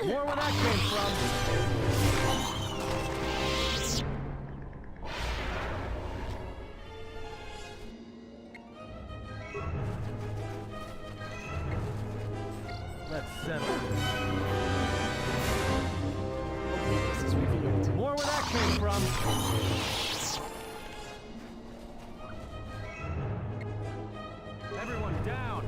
More where that came from. Let's settle. This is revealed. More where that came from. Everyone down.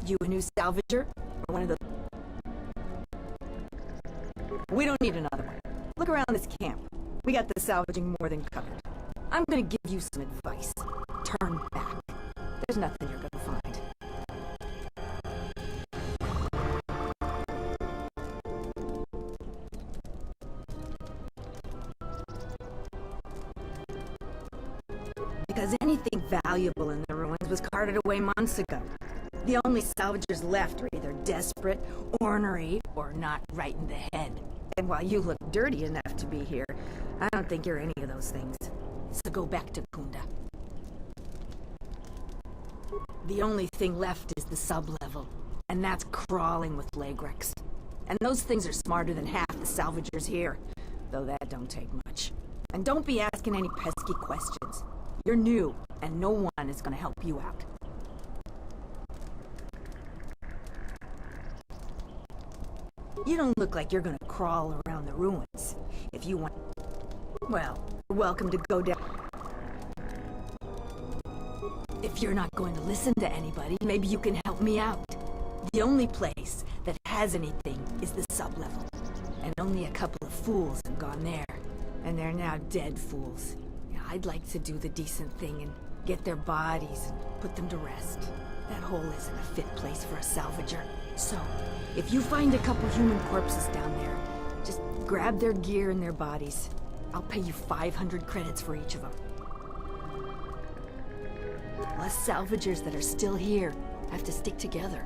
You a new salvager? Or one of the... We don't need another one. Look around this camp. We got the salvaging more than covered. I'm gonna give you some advice. Turn back. There's nothing you're gonna find. Because anything valuable in the ruins was carted away months ago. The only salvagers left are either desperate, ornery, or not right in the head. And while you look dirty enough to be here, I don't think you're any of those things. So go back to Kunda. The only thing left is the sub-level, and that's crawling with Lagrex. And those things are smarter than half the salvagers here, though that don't take much. And don't be asking any pesky questions. You're new, and no one is gonna help you out. You don't look like you're gonna crawl around the ruins. If you want... Well, you're welcome to go down. If you're not going to listen to anybody, maybe you can help me out. The only place that has anything is the sub-level. And only a couple of fools have gone there. And they're now dead fools. Yeah, I'd like to do the decent thing and get their bodies and put them to rest. That hole isn't a fit place for a salvager. So, if you find a couple human corpses down there, just grab their gear and their bodies. I'll pay you 500 credits for each of them. Us salvagers that are still here have to stick together.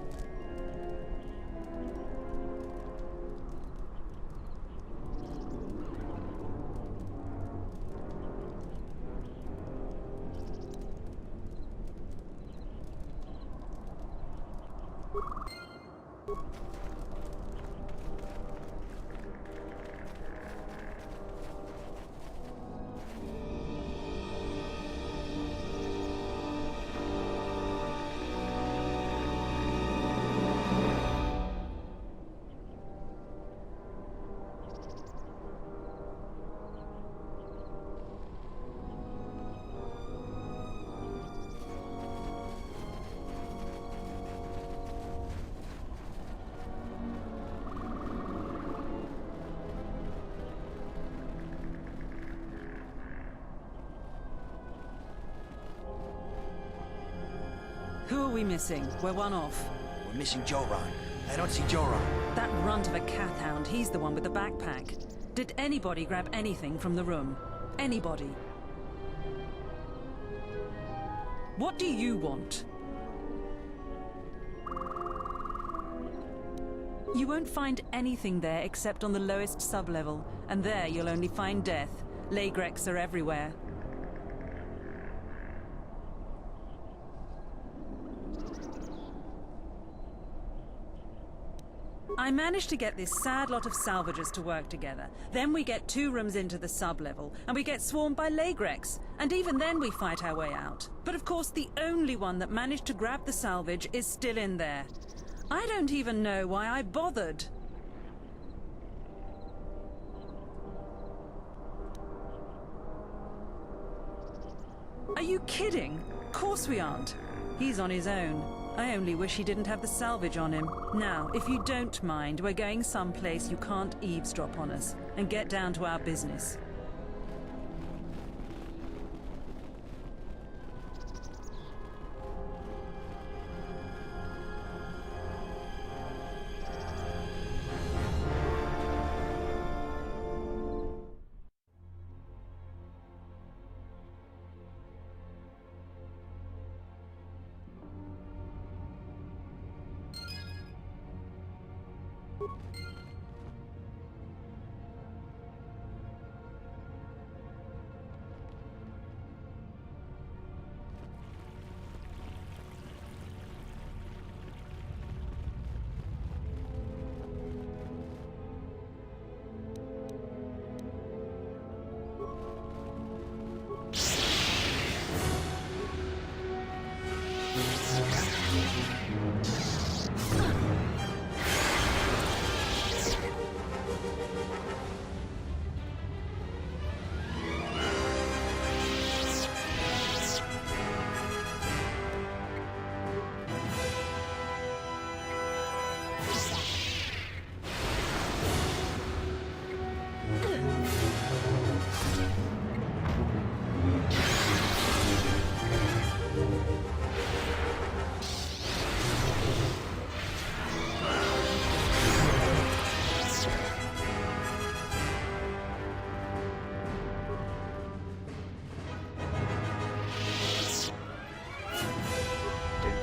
we missing? We're one off. We're missing Joran. I don't see Joran. That runt of a cath hound, he's the one with the backpack. Did anybody grab anything from the room? Anybody? What do you want? You won't find anything there except on the lowest sublevel, and there you'll only find death. Laygrex are everywhere. I managed to get this sad lot of salvagers to work together. Then we get 2 rooms into the sublevel, and we get swarmed by Laygrex. And even then we fight our way out. But of course the only one that managed to grab the salvage is still in there. I don't even know why I bothered. Are you kidding? Of course we aren't. He's on his own. I only wish he didn't have the salvage on him. Now, if you don't mind, we're going someplace you can't eavesdrop on us, and get down to our business.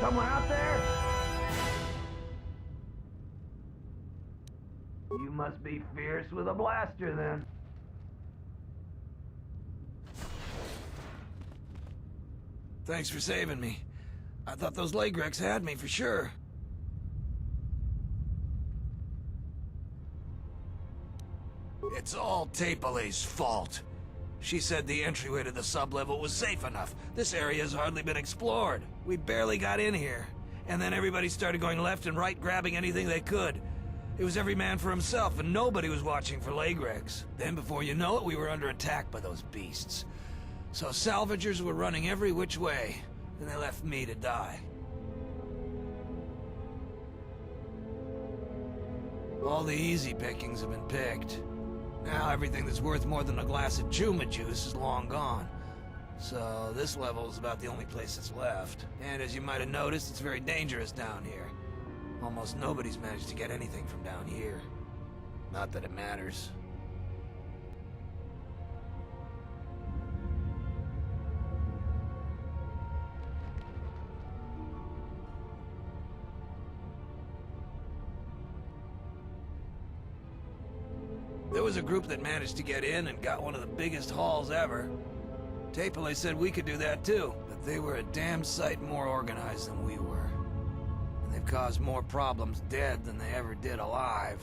Someone out there? You must be fierce with a blaster, then. Thanks for saving me. I thought those Laygrex had me for sure. It's all Tapale's fault. She said the entryway to the sublevel was safe enough. This area's hardly been explored. We barely got in here. And then everybody started going left and right, grabbing anything they could. It was every man for himself, and nobody was watching for Laygrex. Then before you know it, we were under attack by those beasts. So salvagers were running every which way, and they left me to die. All the easy pickings have been picked. Now everything that's worth more than a glass of Juma juice is long gone. So this level is about the only place that's left. And as you might have noticed, it's very dangerous down here. Almost nobody's managed to get anything from down here. Not that it matters. There was a group that managed to get in and got one of the biggest hauls ever. Tapale said we could do that too, but they were a damn sight more organized than we were. And they've caused more problems dead than they ever did alive.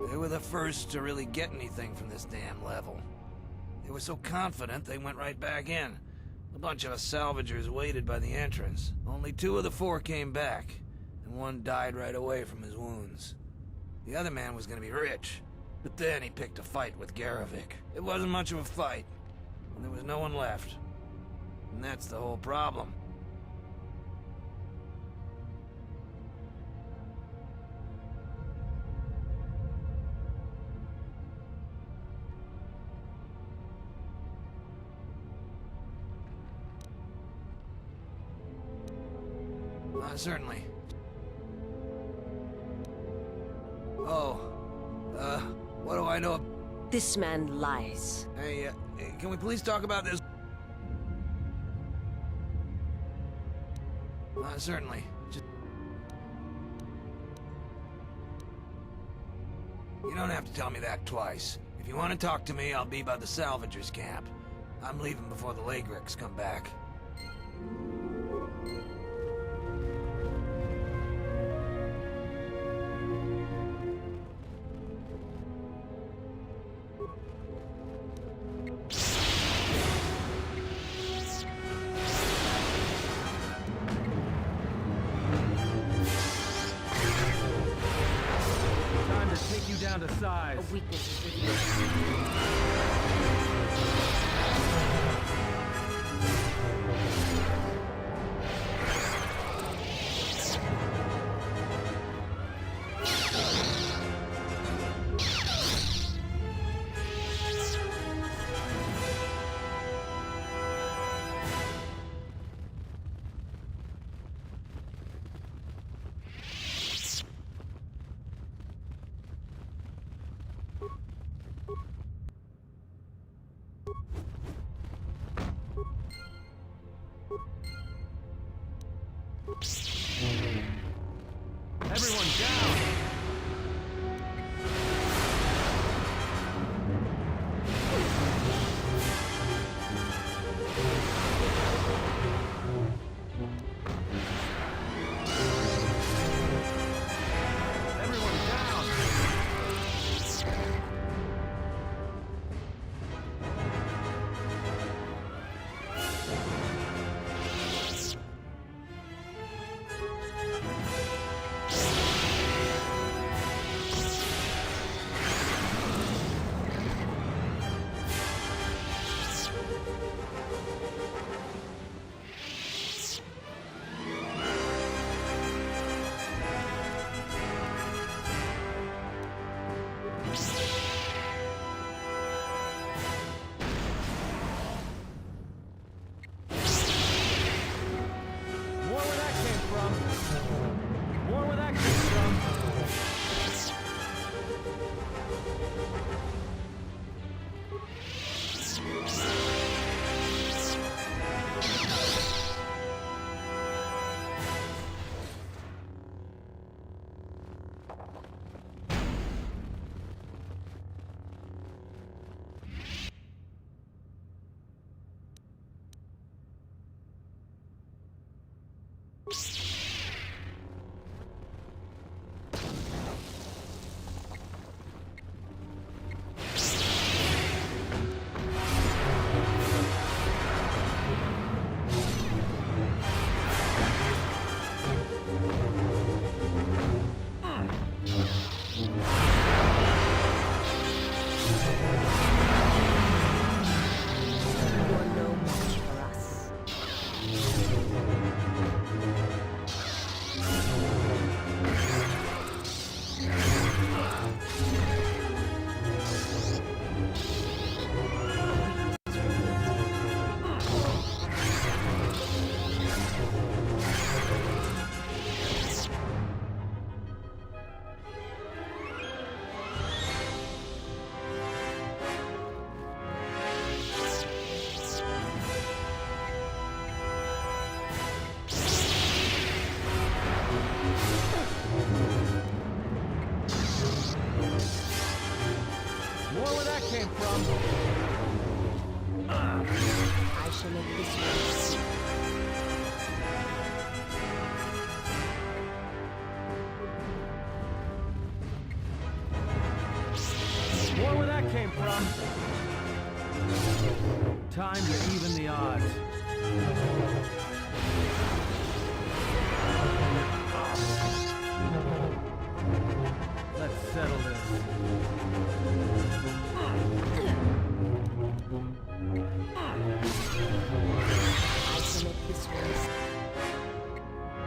They were the first to really get anything from this damn level. They were so confident they went right back in. A bunch of us salvagers waited by the entrance. Only 2 of the 4 came back. And 1 died right away from his wounds. The other man was gonna be rich, but then he picked a fight with Garavik. It wasn't much of a fight, and there was no one left. And that's the whole problem. Certainly. Oh, what do I know? This man lies. Hey, can we please talk about this? Certainly. You don't have to tell me that twice. If you want to talk to me, I'll be by the salvagers camp. I'm leaving before the Lagrix come back. Time to take you down to size. A weakness is revealed. Everyone down! Everyone down! More where that came from. More where that came from. You're no match for us. More where that came from. I shall make this one see. More where that came from. Time to even the odds. Let's settle this. I shall make this one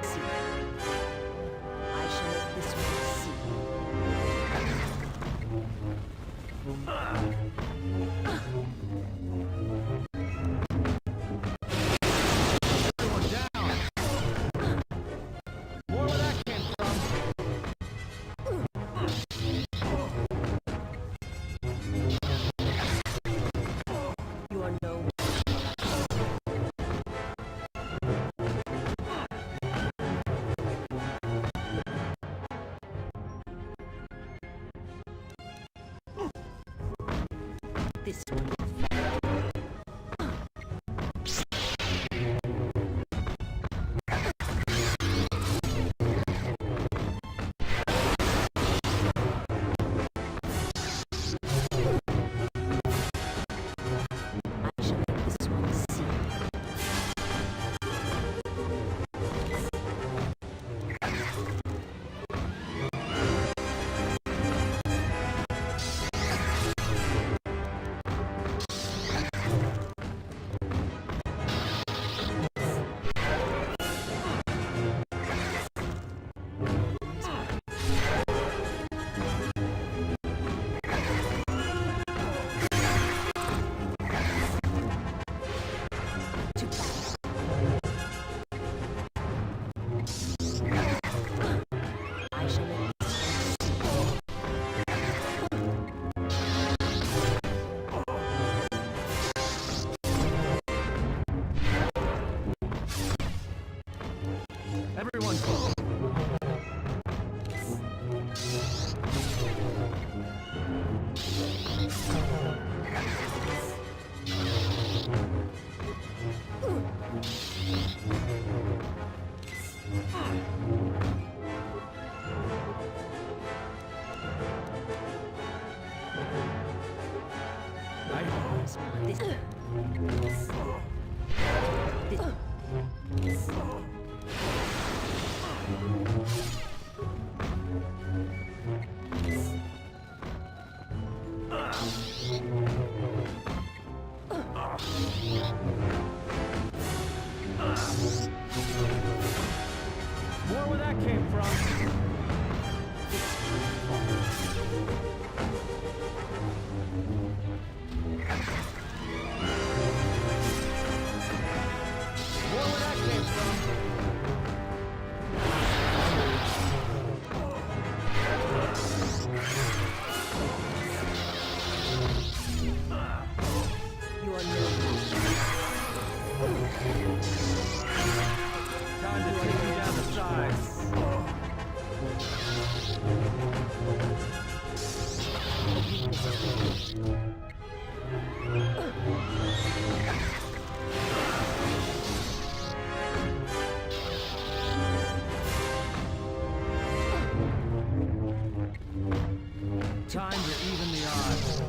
see. I shall make this one see. Everyone down! this one. I shall make this one see. To battle. I shall make this one see. Everyone, This. This. more where that came from. More where that came from. You are no match. Time to take you down the sides. Time to even the odds.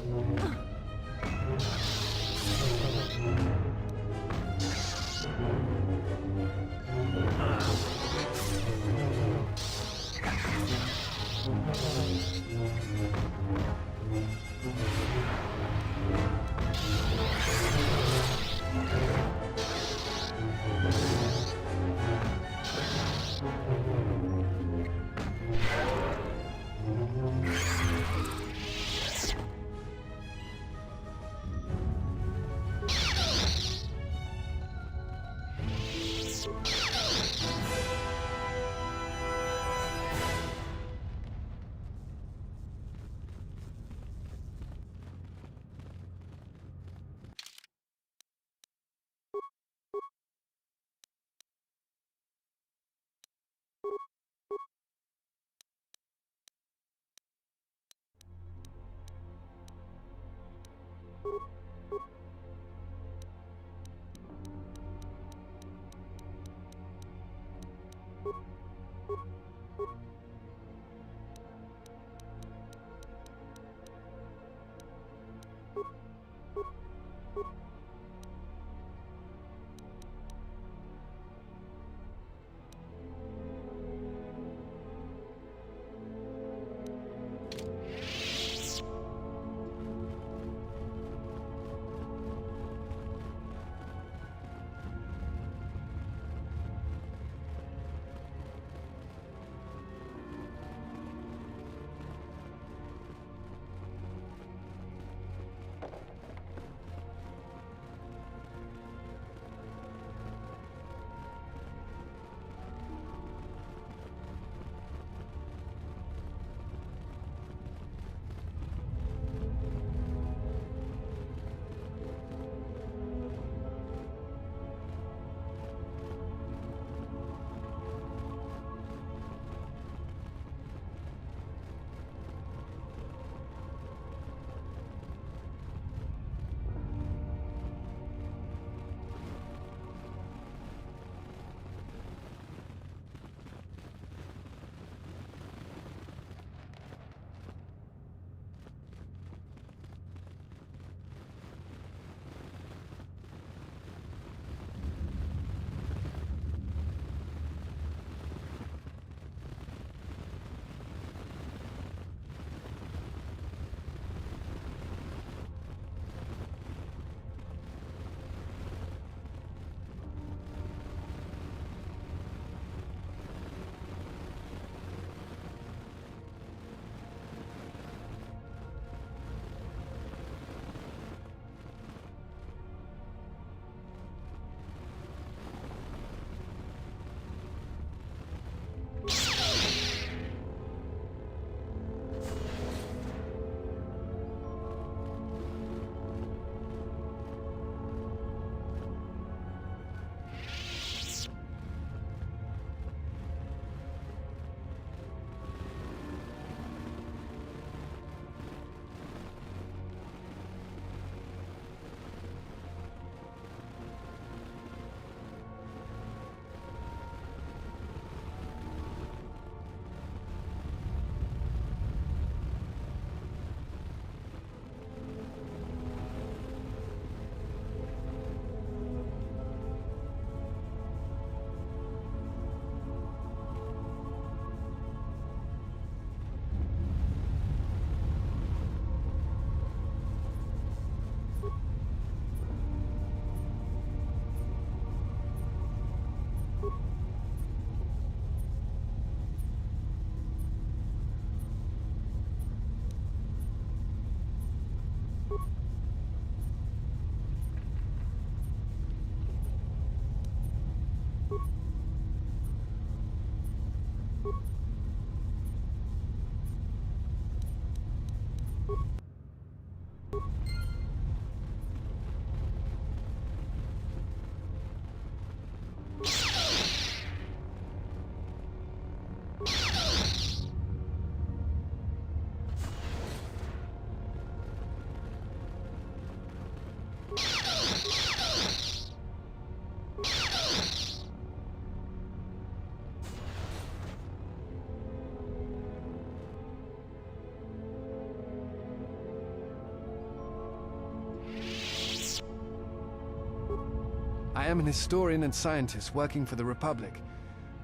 I am an historian and scientist working for the Republic,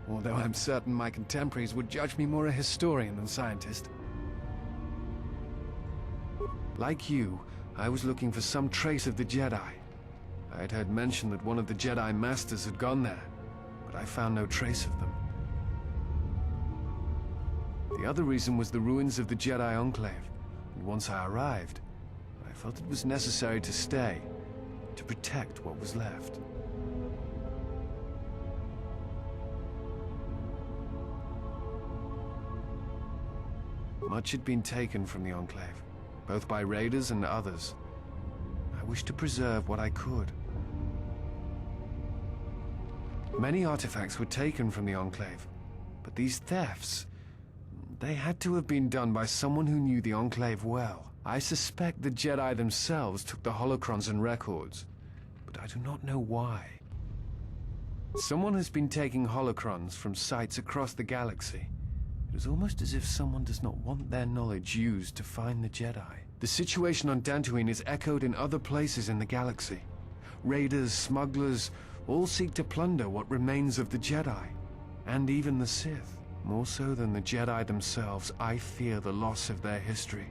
although I'm certain my contemporaries would judge me more a historian than scientist. Like you, I was looking for some trace of the Jedi. I had heard mention that one of the Jedi Masters had gone there, but I found no trace of them. The other reason was the ruins of the Jedi Enclave, and once I arrived, I felt it was necessary to stay, to protect what was left. Much had been taken from the Enclave, both by raiders and others. I wished to preserve what I could. Many artifacts were taken from the Enclave, but these thefts, they had to have been done by someone who knew the Enclave well. I suspect the Jedi themselves took the holocrons and records, but I do not know why. Someone has been taking holocrons from sites across the galaxy. It is almost as if someone does not want their knowledge used to find the Jedi. The situation on Dantooine is echoed in other places in the galaxy. Raiders, smugglers, all seek to plunder what remains of the Jedi, and even the Sith. More so than the Jedi themselves, I fear the loss of their history.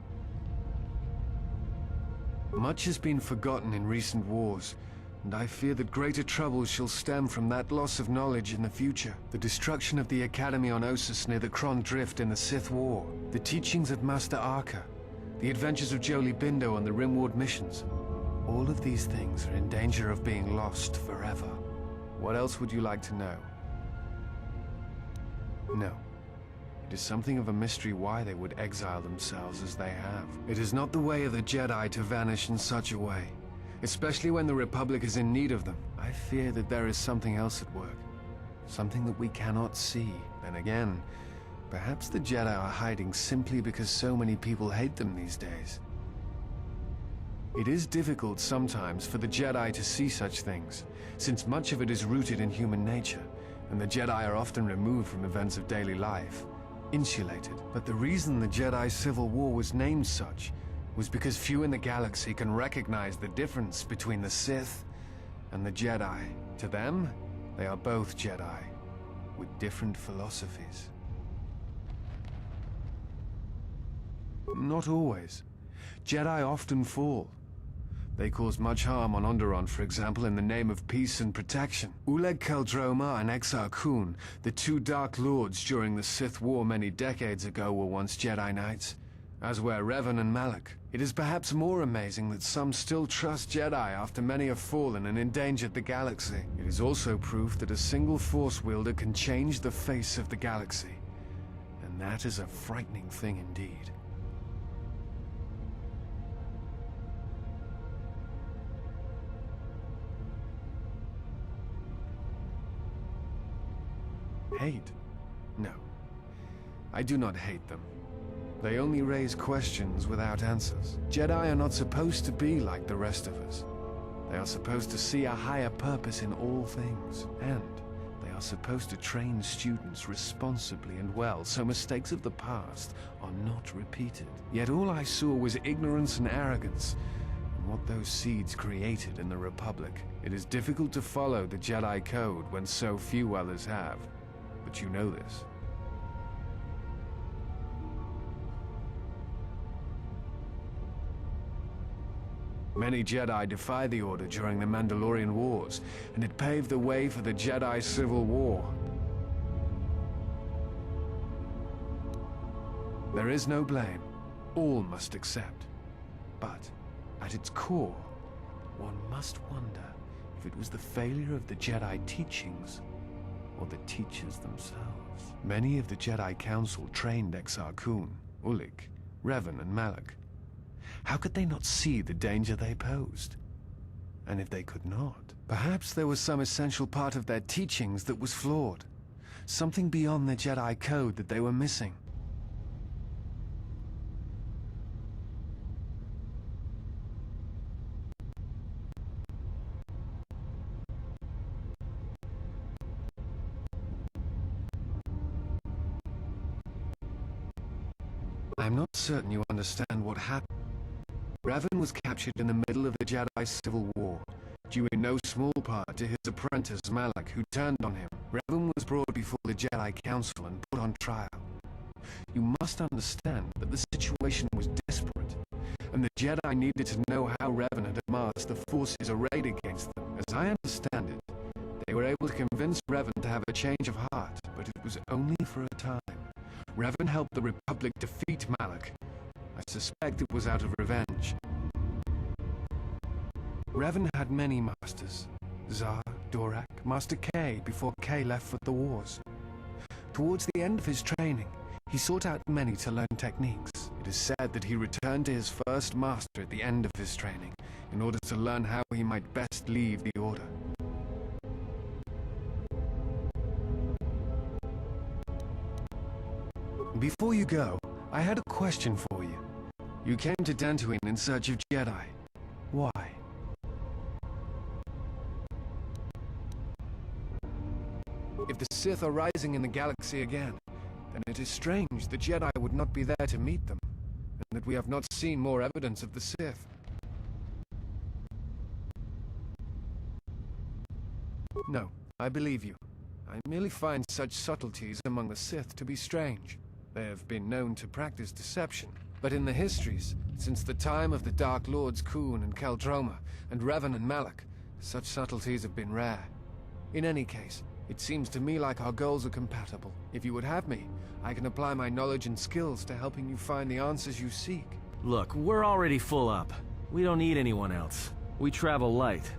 Much has been forgotten in recent wars, and I fear that greater troubles shall stem from that loss of knowledge in the future. The destruction of the Academy on Ossus near the Kron Drift in the Sith War, the teachings of Master Arca, the adventures of Jolee Bindo on the Rimward missions. All of these things are in danger of being lost forever. What else would you like to know? No. It is something of a mystery why they would exile themselves as they have. It is not the way of the Jedi to vanish in such a way, especially when the Republic is in need of them. I fear that there is something else at work, something that we cannot see. Then again, perhaps the Jedi are hiding simply because so many people hate them these days. It is difficult sometimes for the Jedi to see such things, since much of it is rooted in human nature, and the Jedi are often removed from events of daily life, insulated. But the reason the Jedi Civil War was named such was because few in the galaxy can recognize the difference between the Sith and the Jedi. To them, they are both Jedi, with different philosophies. Not always. Jedi often fall. They cause much harm on Onderon, for example, in the name of peace and protection. Uleg Keldroma and Exar Kun, the two Dark Lords during the Sith War many decades ago, were once Jedi Knights, as were Revan and Malak. It is perhaps more amazing that some still trust Jedi after many have fallen and endangered the galaxy. It is also proof that a single Force wielder can change the face of the galaxy. And that is a frightening thing indeed. Hate? No. I do not hate them. They only raise questions without answers. Jedi are not supposed to be like the rest of us. They are supposed to see a higher purpose in all things, and they are supposed to train students responsibly and well, so mistakes of the past are not repeated. Yet all I saw was ignorance and arrogance, and what those seeds created in the Republic. It is difficult to follow the Jedi Code when so few others have, but you know this. Many Jedi defy the Order during the Mandalorian Wars, and it paved the way for the Jedi Civil War. There is no blame. All must accept. But, at its core, one must wonder if it was the failure of the Jedi teachings or the teachers themselves. Many of the Jedi Council trained Exar Kun, Ulik, Revan, and Malak. How could they not see the danger they posed? And if they could not, perhaps there was some essential part of their teachings that was flawed. Something beyond the Jedi code that they were missing. I'm not certain you understand what happened. Revan was captured in the middle of the Jedi Civil War, due in no small part to his apprentice Malak, who turned on him. Revan was brought before the Jedi Council and put on trial. You must understand that the situation was desperate, and the Jedi needed to know how Revan had amassed the forces arrayed against them. As I understand it, they were able to convince Revan to have a change of heart, but it was only for a time. Revan helped the Republic defeat Malak. I suspect it was out of revenge. Revan had many masters. Zar, Dorak, Master K before K left for the wars. Towards the end of his training, he sought out many to learn techniques. It is said that he returned to his first master at the end of his training, in order to learn how he might best leave the Order. Before you go, I had a question for you. You came to Dantooine in search of Jedi. Why? If the Sith are rising in the galaxy again, then it is strange the Jedi would not be there to meet them, and that we have not seen more evidence of the Sith. No, I believe you. I merely find such subtleties among the Sith to be strange. They have been known to practice deception, but in the histories, since the time of the Dark Lords Kun and Keldroma, and Revan and Malak, such subtleties have been rare. In any case, it seems to me like our goals are compatible. If you would have me, I can apply my knowledge and skills to helping you find the answers you seek. Look, we're already full up. We don't need anyone else. We travel light.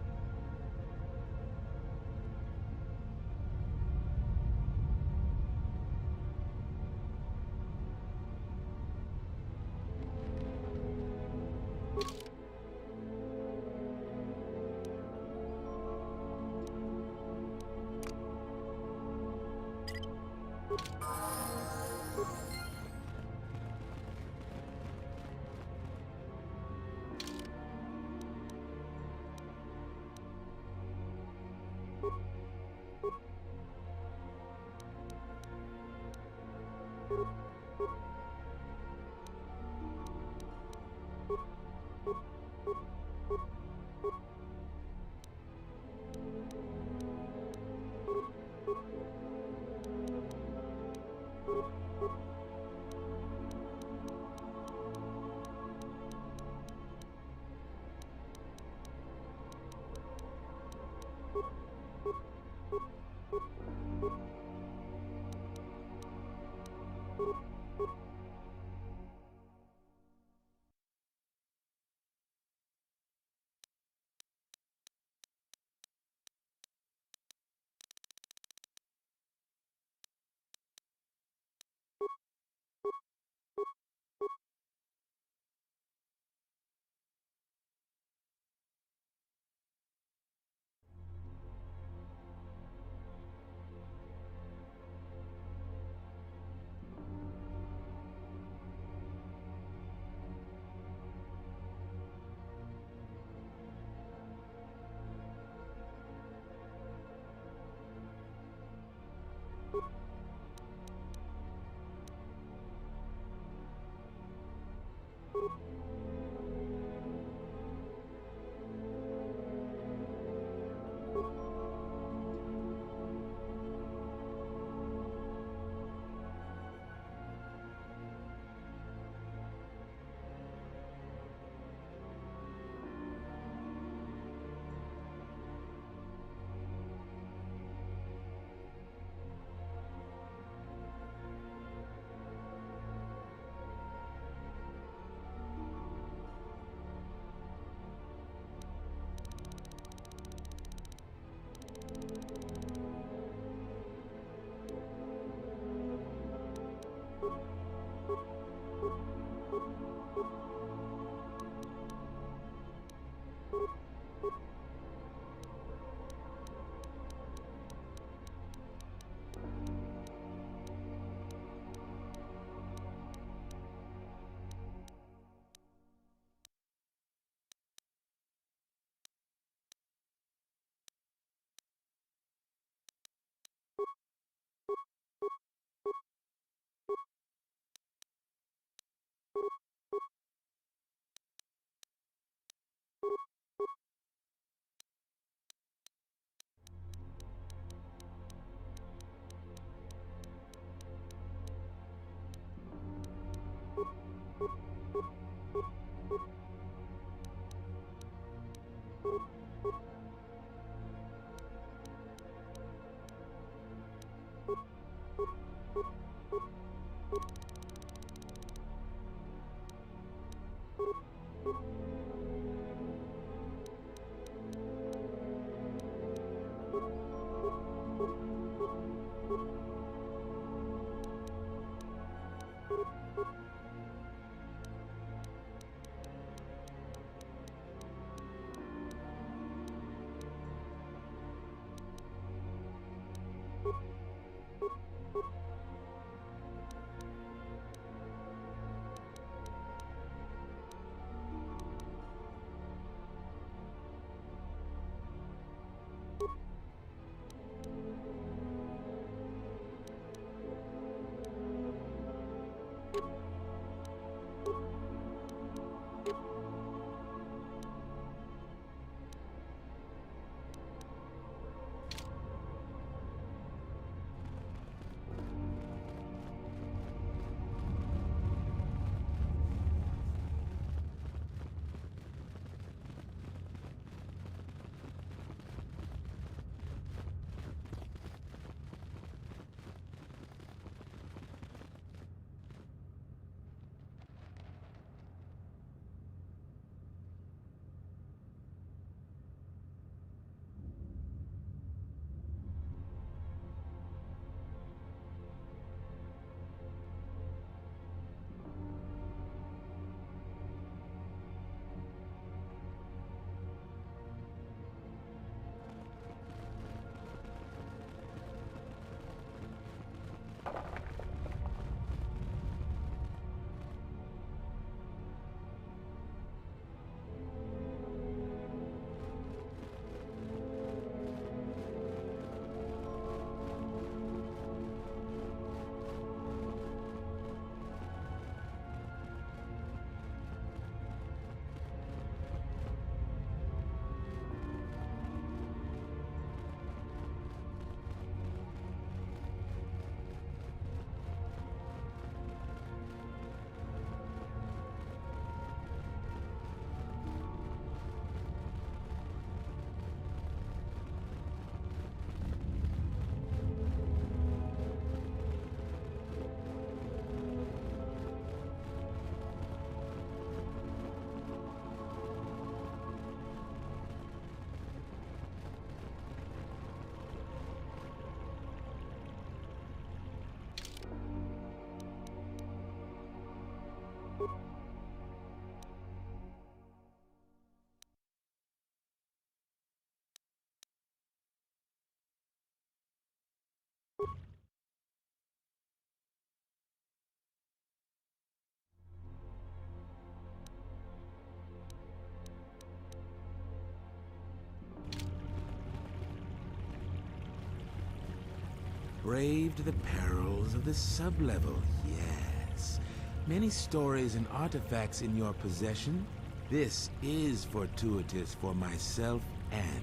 Braved the perils of the sublevel, yes. Many stories and artifacts in your possession. This is fortuitous for myself and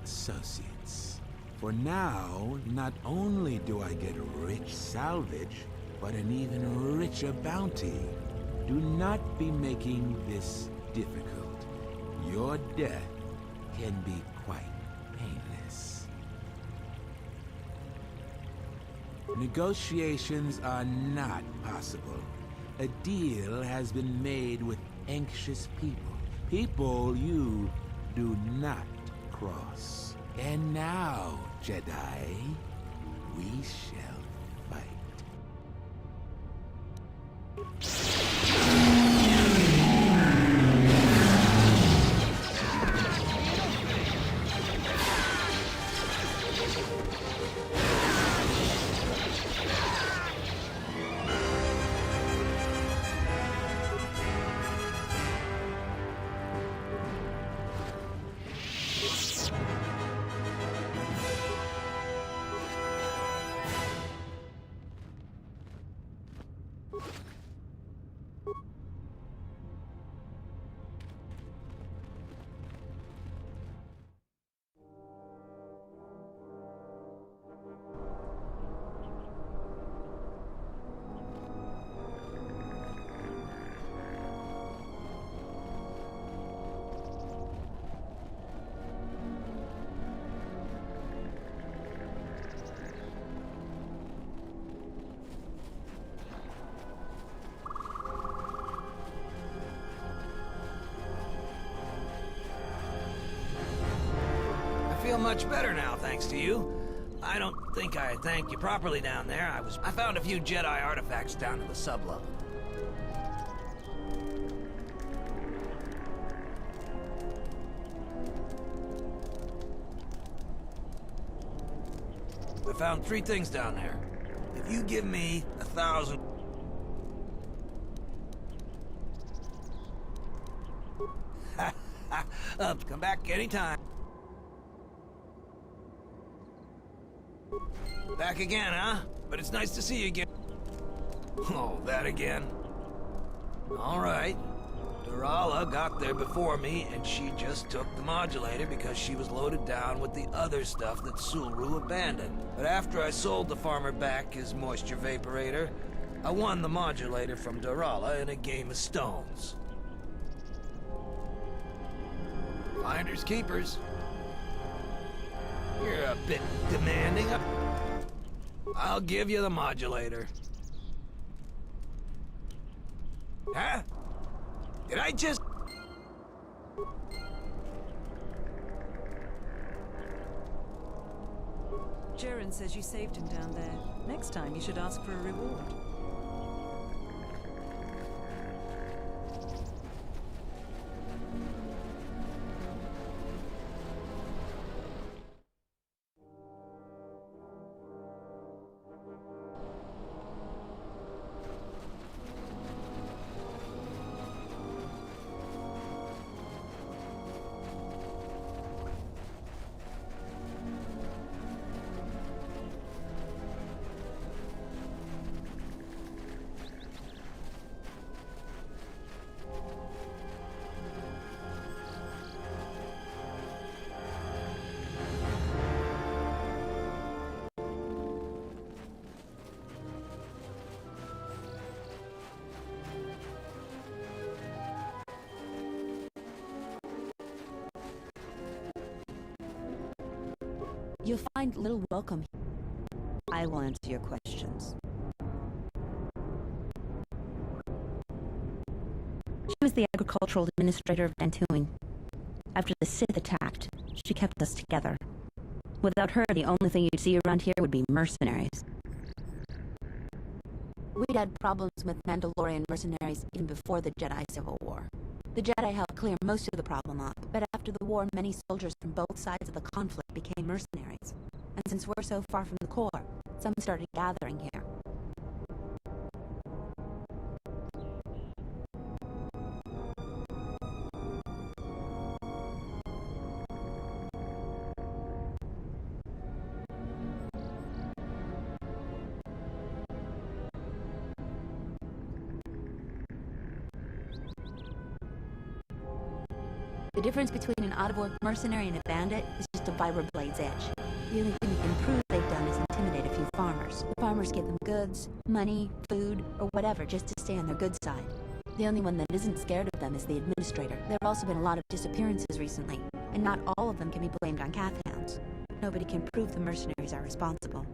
associates. For now, not only do I get rich salvage, but an even richer bounty. Do not be making this difficult. Your death can be quite painless. Negotiations are not possible. A deal has been made with anxious people. People you do not cross. And now, Jedi, we shall fight. I feel much better now, thanks to you. I don't think I thanked you properly down there. I found a few Jedi artifacts down in the sublevel. I found 3 things down there. If you give me 1,000... come back anytime. Back again, huh? But it's nice to see you again. Oh, that again? Alright. Durala got there before me, and she just took the modulator because she was loaded down with the other stuff that Sulu abandoned. But after I sold the farmer back his moisture vaporator, I won the modulator from Durala in a game of stones. Finders keepers. You're a bit demanding. I'll give you the modulator. Huh? Did I just... Jiren says you saved him down there. Next time you should ask for a reward. You'll find little welcome here. I will answer your questions. She was the agricultural administrator of Dantooine. After the Sith attacked, she kept us together. Without her, the only thing you'd see around here would be mercenaries. We'd had problems with Mandalorian mercenaries even before the Jedi Civil War. The Jedi helped clear most of the problem up, but after the war, many soldiers from both sides of the conflict became mercenaries. And since we're so far from the core, some started gathering here. The difference between an out-of-work mercenary and a bandit is just a vibro-blade's edge. The only thing you can prove they've done is intimidate a few farmers. The farmers give them goods, money, food, or whatever just to stay on their good side. The only one that isn't scared of them is the administrator. There have also been a lot of disappearances recently, and not all of them can be blamed on Cathhounds. Nobody can prove the mercenaries are responsible.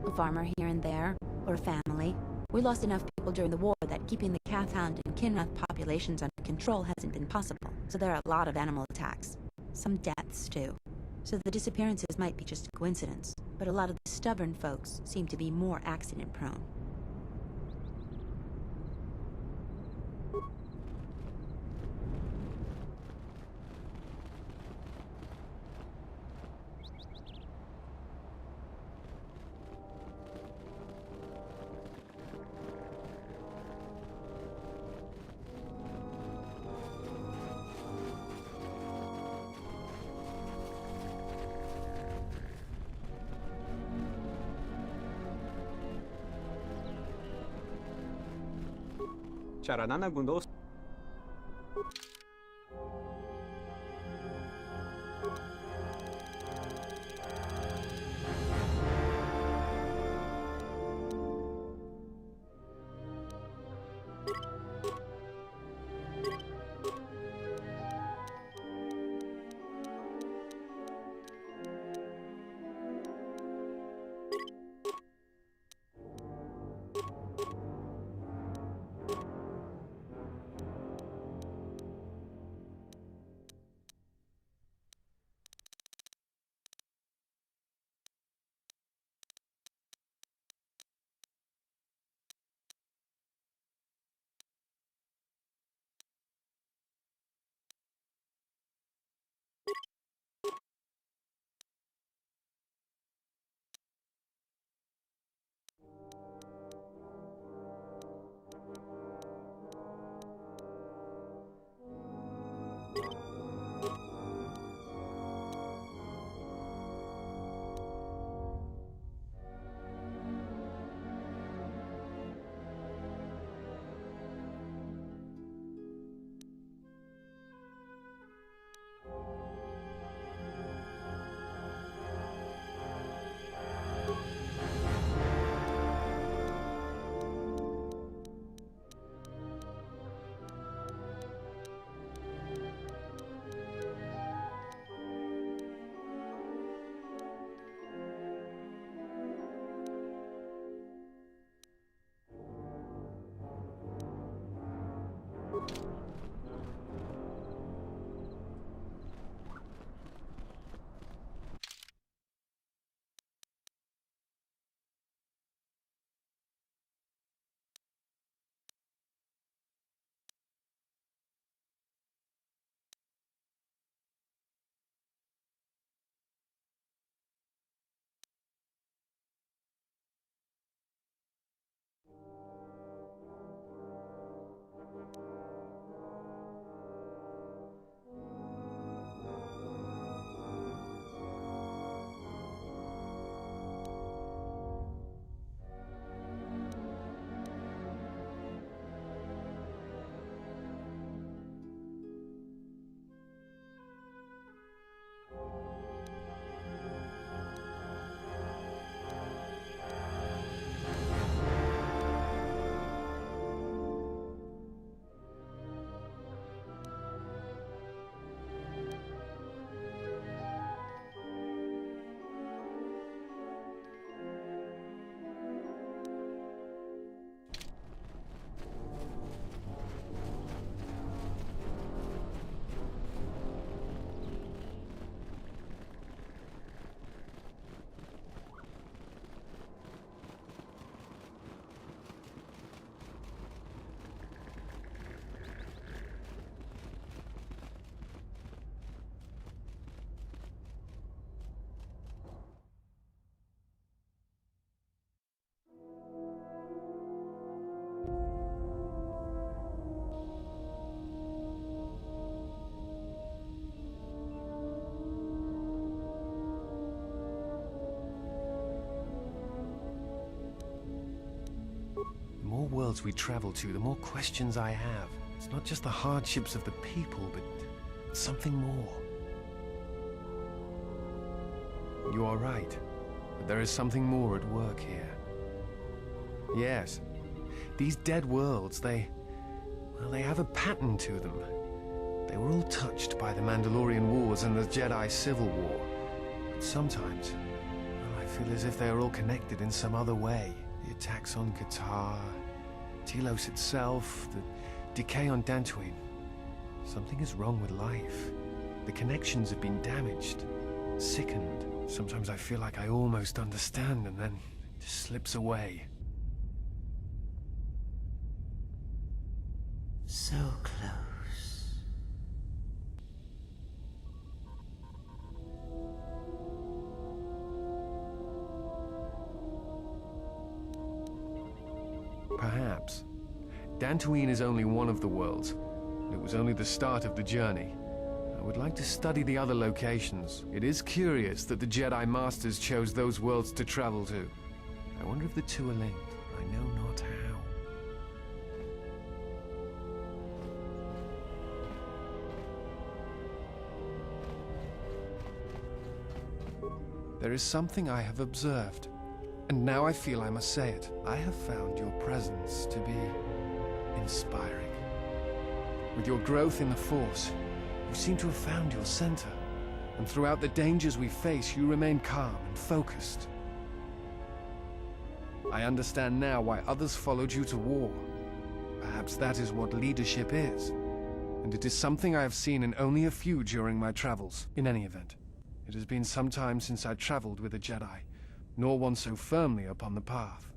A farmer here and there, or a family. We lost enough people during the war that keeping the Cathhound and Kinrath populations under control hasn't been possible. So there are a lot of animal attacks. Some deaths, too. So the disappearances might be just a coincidence, but a lot of the stubborn folks seem to be more accident-prone. Cara, nana gundo. worlds we travel to, the more questions I have. It's not just the hardships of the people, but something more. You are right, but there is something more at work here. Yes, these dead worlds, they have a pattern to them. They were all touched by the Mandalorian Wars and the Jedi Civil War. But sometimes, well, I feel as if they are all connected in some other way. The attacks on Qatar, Telos itself, the decay on Dantooine. Something is wrong with life. The connections have been damaged, sickened. Sometimes I feel like I almost understand, and then it just slips away. So close. Perhaps. Dantooine is only one of the worlds. It was only the start of the journey. I would like to study the other locations. It is curious that the Jedi Masters chose those worlds to travel to. I wonder if the two are linked. I know not how. There is something I have observed, and now I feel I must say it. I have found your presence to be inspiring. With your growth in the Force, you seem to have found your center, and throughout the dangers we face, you remain calm and focused. I understand now why others followed you to war. Perhaps that is what leadership is, and it is something I have seen in only a few during my travels. In any event, it has been some time since I traveled with a Jedi, nor one so firmly upon the path.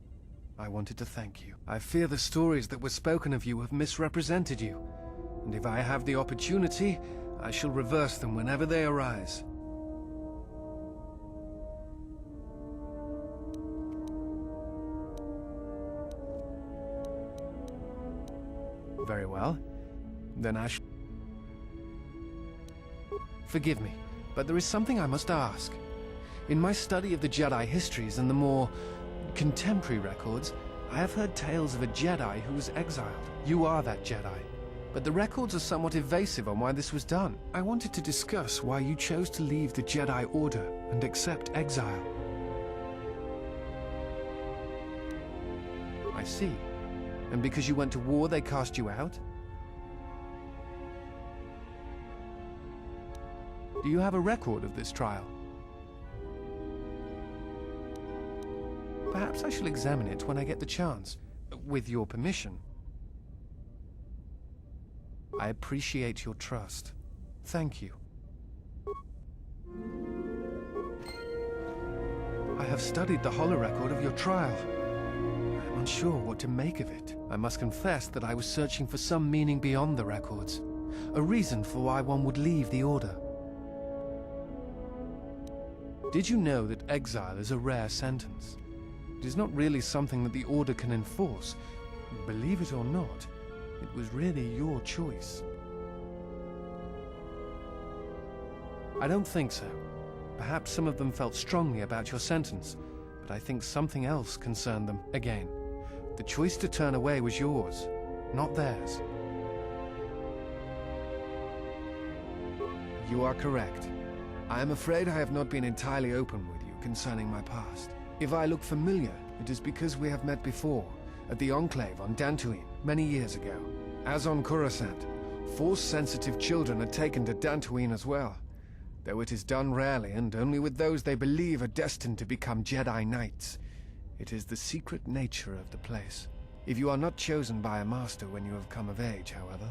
I wanted to thank you. I fear the stories that were spoken of you have misrepresented you, and if I have the opportunity, I shall reverse them whenever they arise. Very well. Then I shall... Forgive me, but there is something I must ask. In my study of the Jedi histories and the more contemporary records, I have heard tales of a Jedi who was exiled. You are that Jedi. But the records are somewhat evasive on why this was done. I wanted to discuss why you chose to leave the Jedi Order and accept exile. I see. And because you went to war, they cast you out? Do you have a record of this trial? Perhaps I shall examine it when I get the chance, with your permission. I appreciate your trust. Thank you. I have studied the holorecord of your trial. I'm unsure what to make of it. I must confess that I was searching for some meaning beyond the records. A reason for why one would leave the Order. Did you know that exile is a rare sentence? It is not really something that the Order can enforce. Believe it or not, it was really your choice. I don't think so. Perhaps some of them felt strongly about your sentence, but I think something else concerned them. Again, the choice to turn away was yours, not theirs. You are correct. I am afraid I have not been entirely open with you concerning my past. If I look familiar, it is because we have met before, at the Enclave on Dantooine, many years ago. As on Coruscant, Force-sensitive children are taken to Dantooine as well, though it is done rarely and only with those they believe are destined to become Jedi Knights. It is the secret nature of the place. If you are not chosen by a master when you have come of age, however,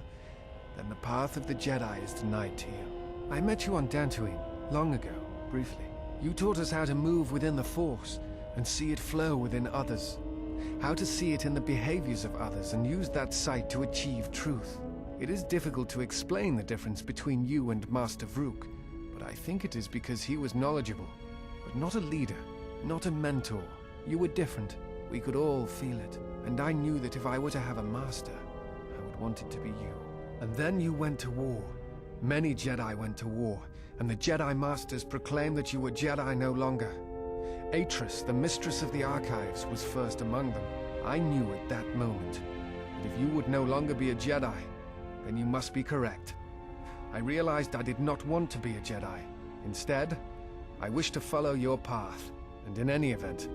then the path of the Jedi is denied to you. I met you on Dantooine, long ago, briefly. You taught us how to move within the Force and see it flow within others. How to see it in the behaviors of others and use that sight to achieve truth. It is difficult to explain the difference between you and Master Vrook, but I think it is because he was knowledgeable, but not a leader, not a mentor. You were different. We could all feel it, and I knew that if I were to have a master, I would want it to be you. And then you went to war. Many Jedi went to war, and the Jedi Masters proclaimed that you were Jedi no longer. Atris, the mistress of the Archives, was first among them. I knew at that moment that if you would no longer be a Jedi, then you must be correct. I realized I did not want to be a Jedi. Instead, I wished to follow your path. And in any event,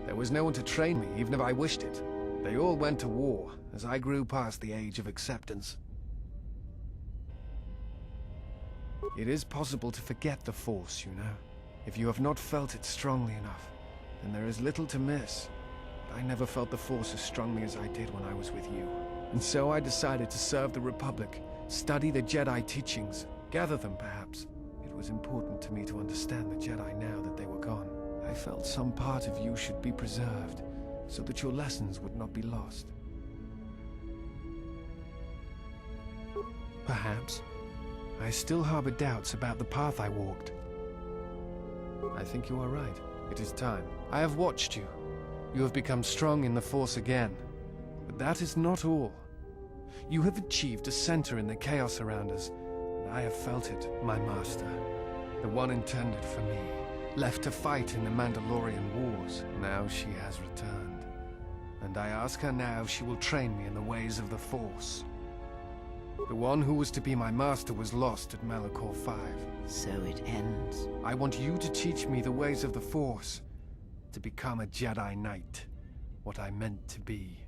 there was no one to train me, even if I wished it. They all went to war, as I grew past the age of acceptance. It is possible to forget the Force, you know. If you have not felt it strongly enough, then there is little to miss. But I never felt the Force as strongly as I did when I was with you. And so I decided to serve the Republic, study the Jedi teachings, gather them perhaps. It was important to me to understand the Jedi now that they were gone. I felt some part of you should be preserved, so that your lessons would not be lost. Perhaps. I still harbor doubts about the path I walked. I think you are right. It is time. I have watched you. You have become strong in the Force again. But that is not all. You have achieved a center in the chaos around us, and I have felt it, my master. The one intended for me, left to fight in the Mandalorian Wars. Now she has returned. And I ask her now if she will train me in the ways of the Force. The one who was to be my master was lost at Malachor 5. So it ends. I want you to teach me the ways of the Force, to become a Jedi Knight, what I meant to be.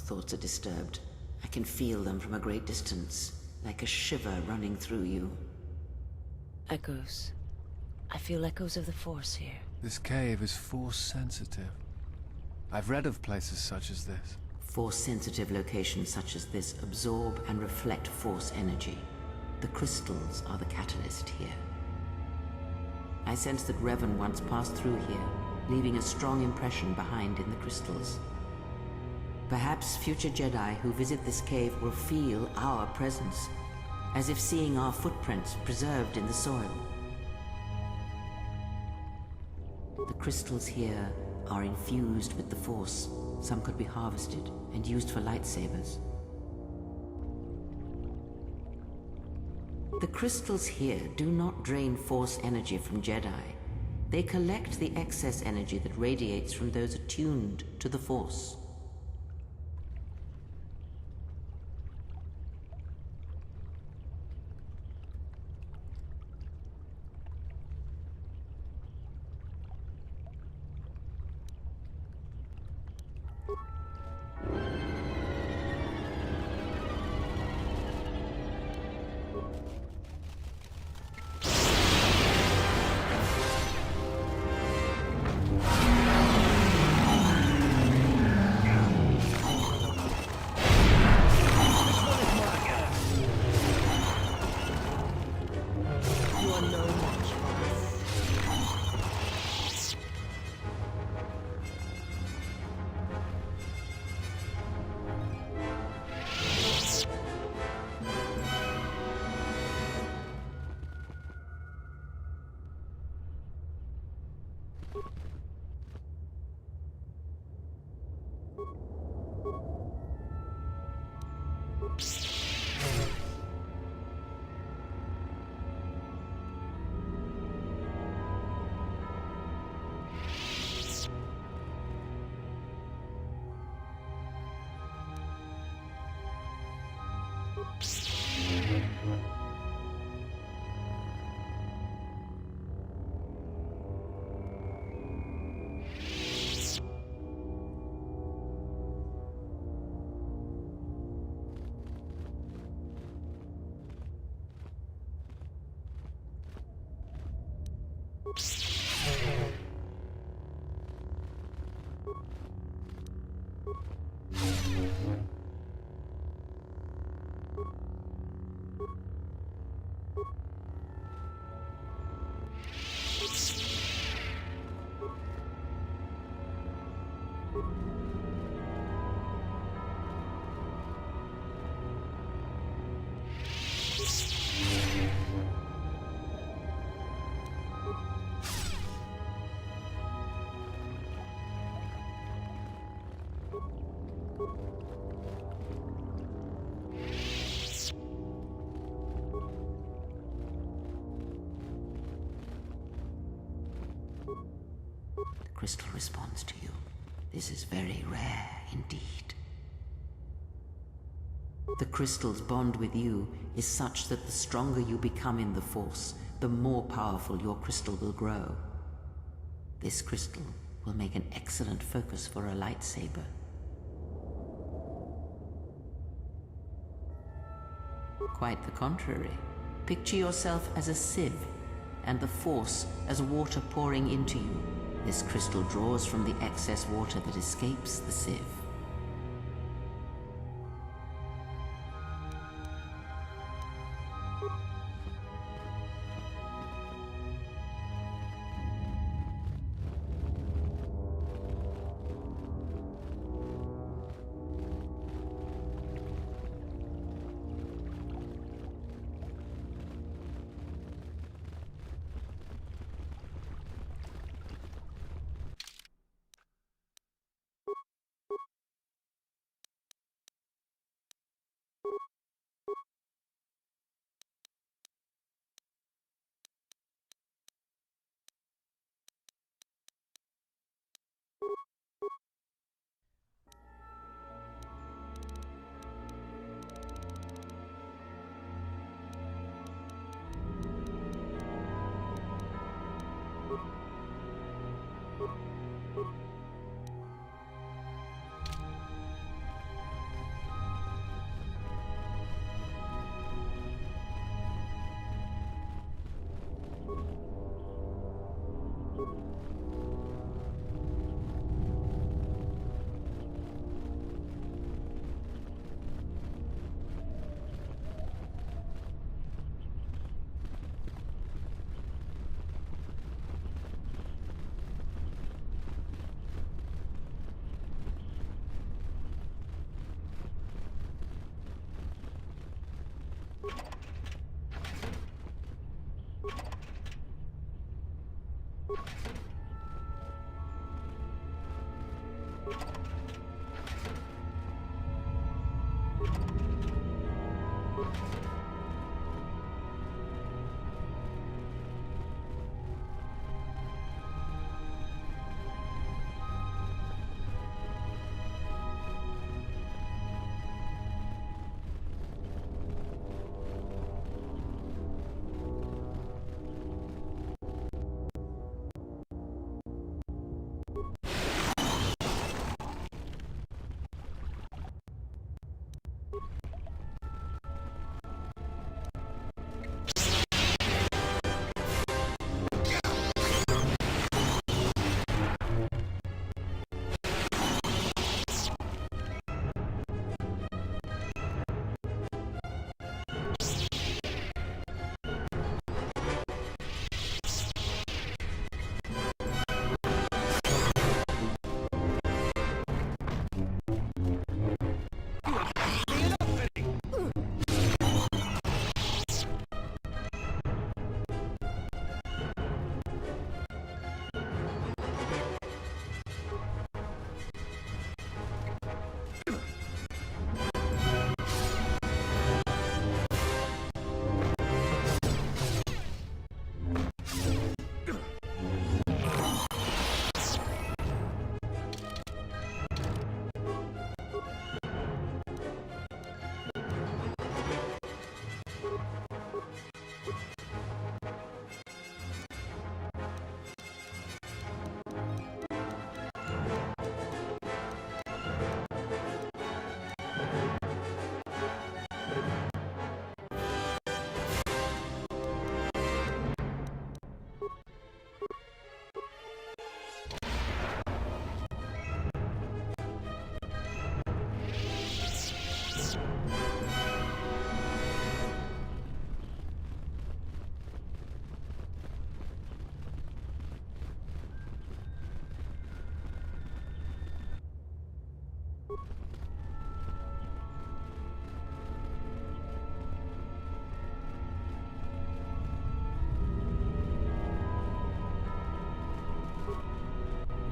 thoughts are disturbed. I can feel them from a great distance, like a shiver running through you. Echoes. I feel echoes of the Force here. This cave is Force-sensitive. I've read of places such as this. Force-sensitive locations such as this absorb and reflect Force energy. The crystals are the catalyst here. I sense that Revan once passed through here, leaving a strong impression behind in the crystals. Perhaps future Jedi who visit this cave will feel our presence, as if seeing our footprints preserved in the soil. The crystals here are infused with the Force. Some could be harvested and used for lightsabers. The crystals here do not drain Force energy from Jedi. They collect the excess energy that radiates from those attuned to the Force. The crystal responds to you. This is very rare indeed. The crystal's bond with you is such that the stronger you become in the Force, the more powerful your crystal will grow. This crystal will make an excellent focus for a lightsaber. Quite the contrary. Picture yourself as a sieve, and the Force as water pouring into you. This crystal draws from the excess water that escapes the sieve.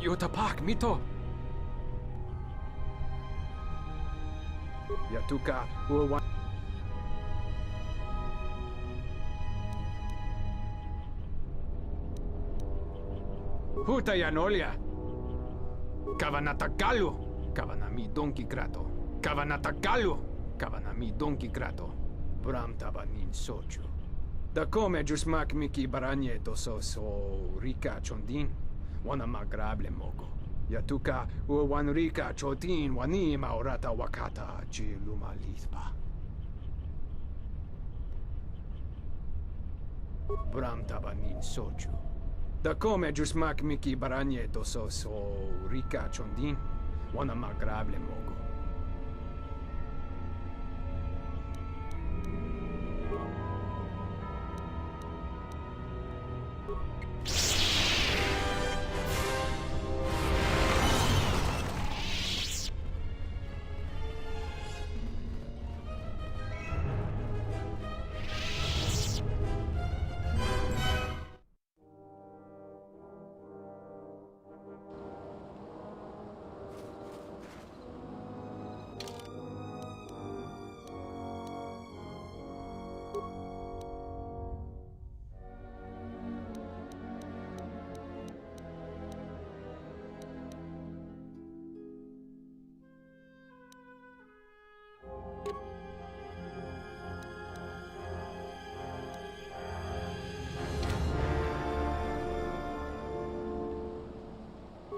Yotapak mito. Yatuka Uwan. Hutayanolya. Kavanatagalu. Kavanami Donkey Krato. Kavanatagalu. Kavanami Donkey Krato. Bramtabanin Sochu. Da come Jusmak Miki Baranye Doso so Rika Chondin. Wana Magrable Moko. Yatuka Uwan Rika Chotin Wani Maurata Wakata Chiluma Lispa. Bramtabanin Sochu. Da come Jusmak Miki Baranye Doso so Rika Chondin. Wana Magrable Moko.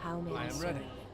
How may I am serve ready. you?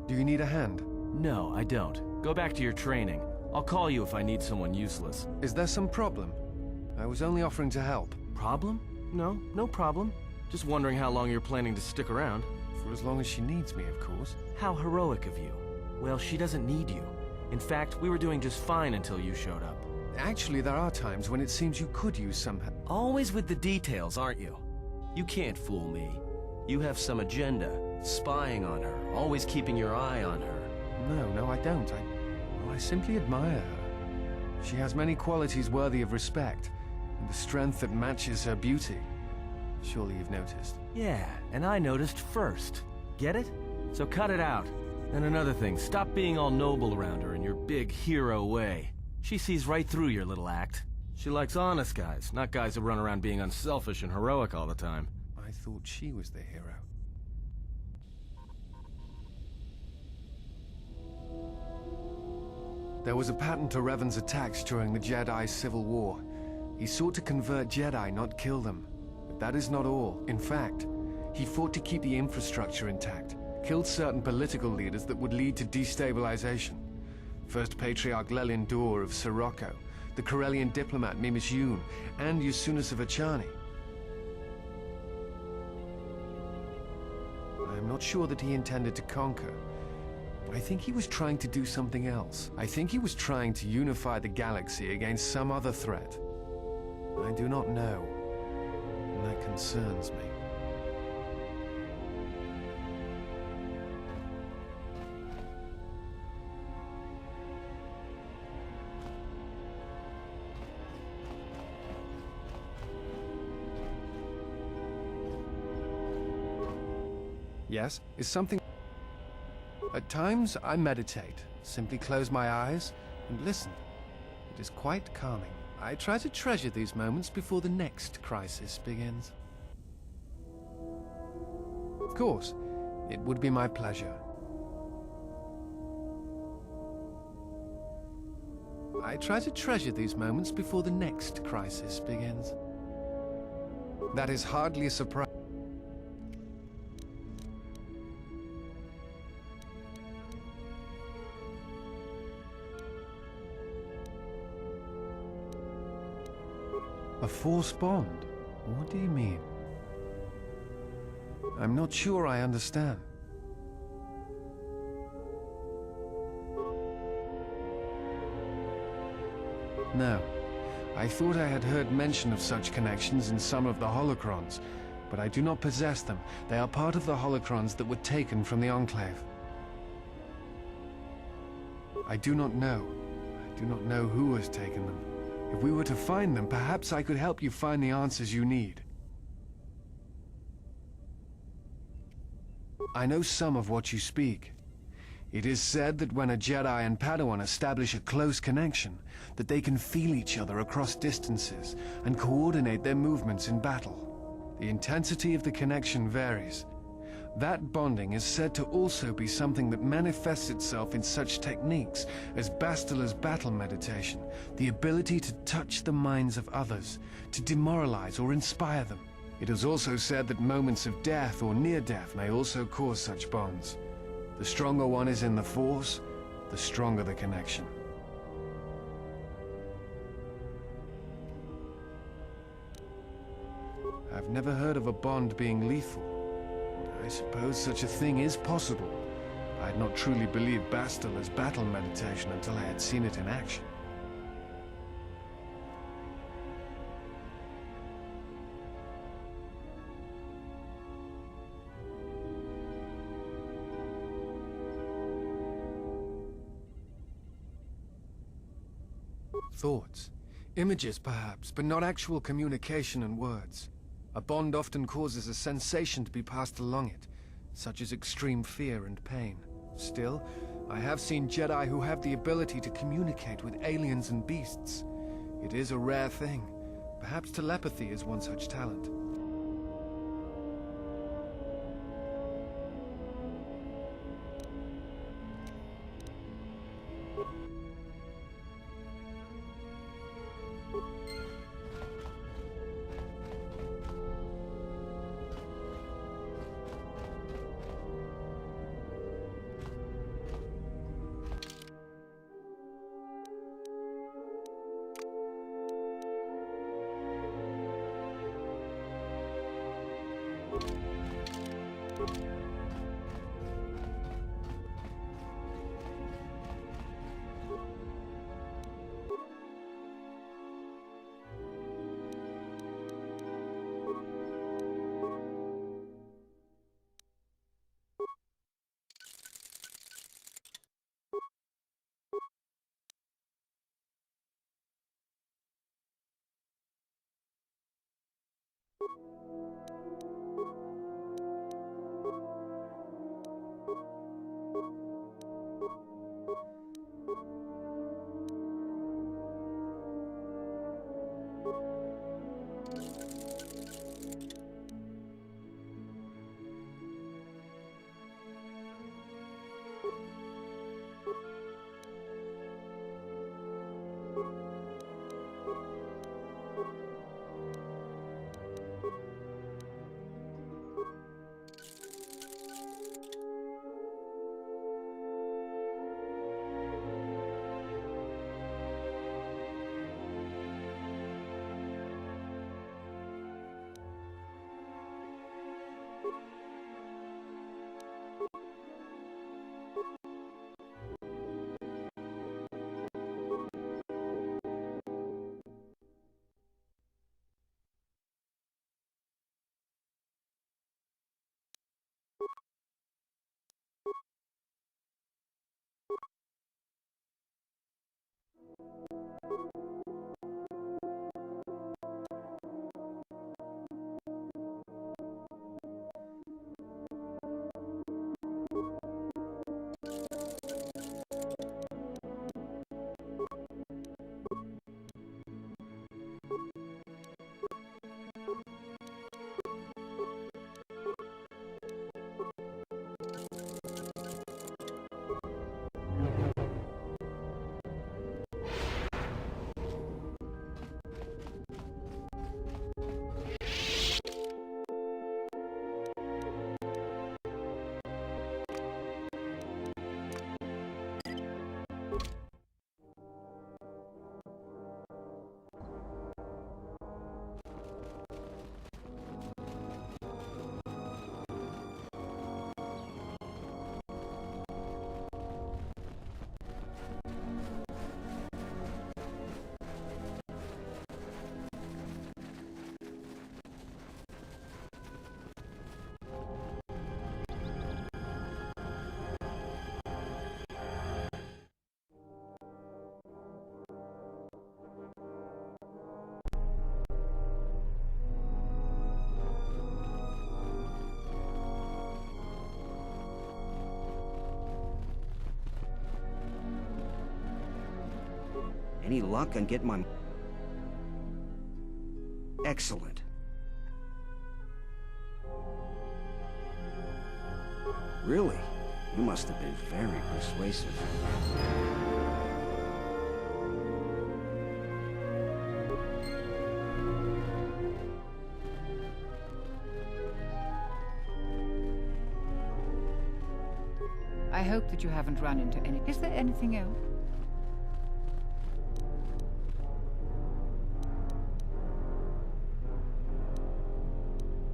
Do you need a hand? No, I don't. Go back to your training. I'll call you if I need someone useless. Is there some problem? I was only offering to help. Problem? No, no problem. Just wondering how long you're planning to stick around. For as long as she needs me, of course. How heroic of you. Well, she doesn't need you. In fact, we were doing just fine until you showed up. Actually, there are times when it seems you could use some help. Always with the details, aren't you? You can't fool me. You have some agenda, spying on her, always keeping your eye on her. No, I don't. I simply admire her. She has many qualities worthy of respect, and a strength that matches her beauty. Surely you've noticed. Yeah, and I noticed first. Get it? So cut it out. And another thing, stop being all noble around her in your big hero way. She sees right through your little act. She likes honest guys, not guys who run around being unselfish and heroic all the time. I thought she was the hero. There was a pattern to Revan's attacks during the Jedi Civil War. He sought to convert Jedi, not kill them. But that is not all. In fact, he fought to keep the infrastructure intact, killed certain political leaders that would lead to destabilization. First Patriarch Lelin Dur of Sirocco, the Corellian diplomat Mimis Yoon, and Yusunas of Achani. I am not sure that he intended to conquer. I think he was trying to do something else. I think he was trying to unify the galaxy against some other threat. I do not know, and that concerns me. Yes, is something... At times, I meditate, simply close my eyes and listen. It is quite calming. I try to treasure these moments before the next crisis begins. Of course, it would be my pleasure. I try to treasure these moments before the next crisis begins. That is hardly a surprise. A force bond? What do you mean? I'm not sure I understand. No. I thought I had heard mention of such connections in some of the holocrons, but I do not possess them. They are part of the holocrons that were taken from the Enclave. I do not know. I do not know who has taken them. If we were to find them, perhaps I could help you find the answers you need. I know some of what you speak. It is said that when a Jedi and Padawan establish a close connection, that they can feel each other across distances and coordinate their movements in battle. The intensity of the connection varies. That bonding is said to also be something that manifests itself in such techniques as Bastila's battle meditation, the ability to touch the minds of others, to demoralize or inspire them. It is also said that moments of death or near death may also cause such bonds. The stronger one is in the Force, the stronger the connection. I've never heard of a bond being lethal. I suppose such a thing is possible. I had not truly believed Bastila's battle meditation until I had seen it in action. Thoughts. Images, perhaps, but not actual communication and words. A bond often causes a sensation to be passed along it, such as extreme fear and pain. Still, I have seen Jedi who have the ability to communicate with aliens and beasts. It is a rare thing. Perhaps telepathy is one such talent. Any luck on getting my... Excellent. Really? You must have been very persuasive. I hope that you haven't run into any... Is there anything else?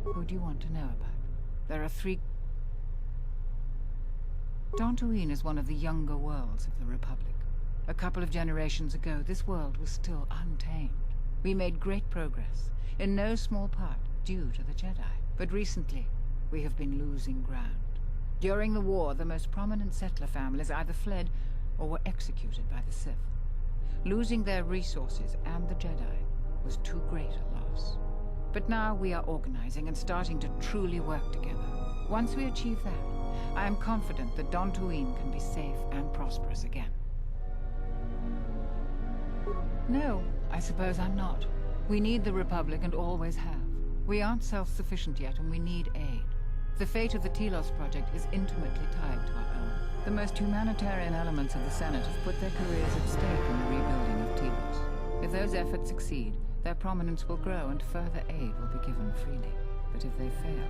Who do you want to know about? There are 3... Dantooine is one of the younger worlds of the Republic. A couple of generations ago, this world was still untamed. We made great progress, in no small part due to the Jedi. But recently, we have been losing ground. During the war, the most prominent settler families either fled or were executed by the Sith. Losing their resources and the Jedi was too great a loss. But now we are organizing and starting to truly work together. Once we achieve that, I am confident that Dantooine can be safe and prosperous again. No, I suppose I'm not. We need the Republic and always have. We aren't self-sufficient yet and we need aid. The fate of the Telos project is intimately tied to our own. The most humanitarian elements of the Senate have put their careers at stake in the rebuilding of Telos. If those efforts succeed, their prominence will grow and further aid will be given freely. But if they fail,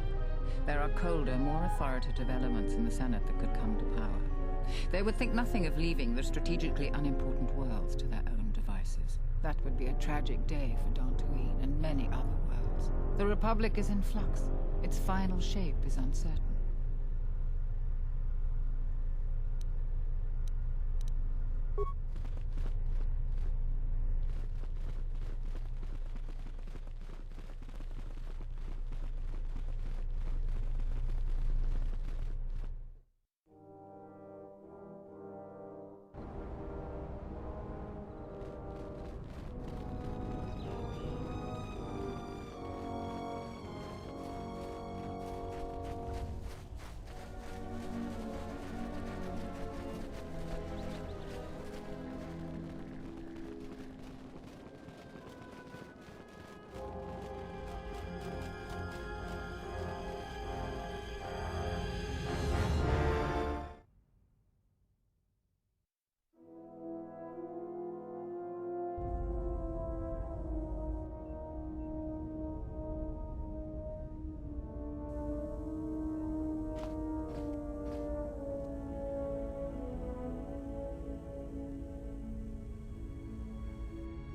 there are colder, more authoritative elements in the Senate that could come to power. They would think nothing of leaving the strategically unimportant worlds to their own devices. That would be a tragic day for Dantooine and many other worlds. The Republic is in flux. Its final shape is uncertain.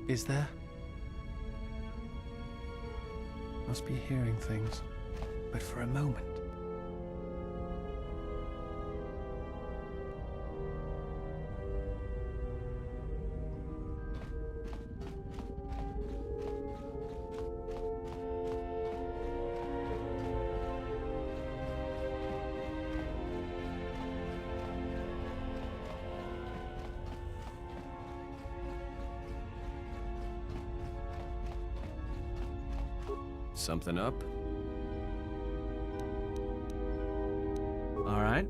Is there? Must be hearing things, but for a moment. Something up? All right.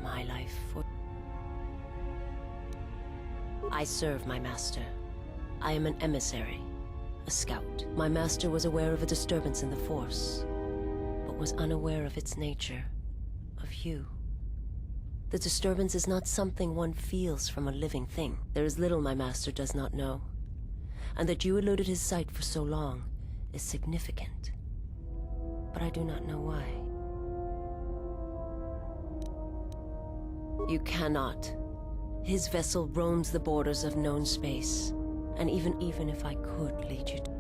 My life for... I serve my master. I am an emissary, a scout. My master was aware of a disturbance in the Force, but was unaware of its nature, of you. The disturbance is not something one feels from a living thing. There is little my master does not know, and that you eluded his sight for so long is significant. But I do not know why. You cannot. His vessel roams the borders of known space, and even if I could lead you to...